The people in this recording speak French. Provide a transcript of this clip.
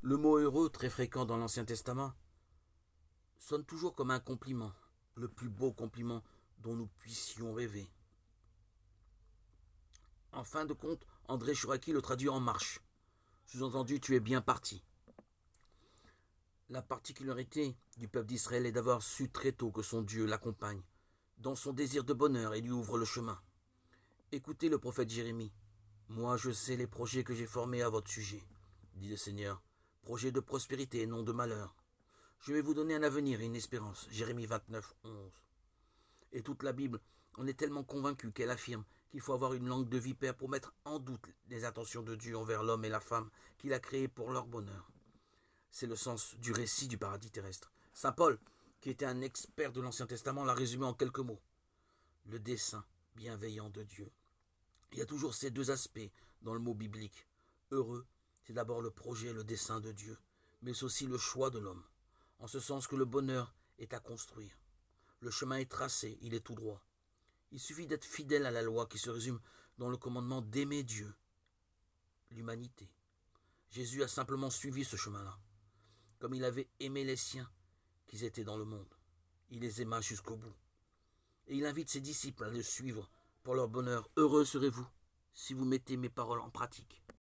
Le mot heureux, très fréquent dans l'Ancien Testament, sonne toujours comme un compliment, le plus beau compliment dont nous puissions rêver. En fin de compte, André Chouraki le traduit en marche. Sous-entendu, tu es bien parti. La particularité du peuple d'Israël est d'avoir su très tôt que son Dieu l'accompagne dans son désir de bonheur et lui ouvre le chemin. Écoutez le prophète Jérémie. Moi je sais les projets que j'ai formés à votre sujet, dit le Seigneur, projets de prospérité et non de malheur. Je vais vous donner un avenir et une espérance. Jérémie 29, 11. Et toute la Bible en est tellement convaincue qu'elle affirme qu'il faut avoir une langue de vipère pour mettre en doute les intentions de Dieu envers l'homme et la femme qu'il a créés pour leur bonheur. C'est le sens du récit du paradis terrestre. Saint Paul, qui était un expert de l'Ancien Testament, l'a résumé en quelques mots. Le dessein bienveillant de Dieu. Il y a toujours ces deux aspects dans le mot biblique. Heureux, c'est d'abord le projet et le dessein de Dieu, mais c'est aussi le choix de l'homme, en ce sens que le bonheur est à construire. Le chemin est tracé, il est tout droit. Il suffit d'être fidèle à la loi qui se résume dans le commandement d'aimer Dieu, l'humanité. Jésus a simplement suivi ce chemin-là, comme il avait aimé les siens qui étaient dans le monde. Il les aima jusqu'au bout. Et il invite ses disciples à le suivre pour leur bonheur. Heureux serez-vous si vous mettez mes paroles en pratique.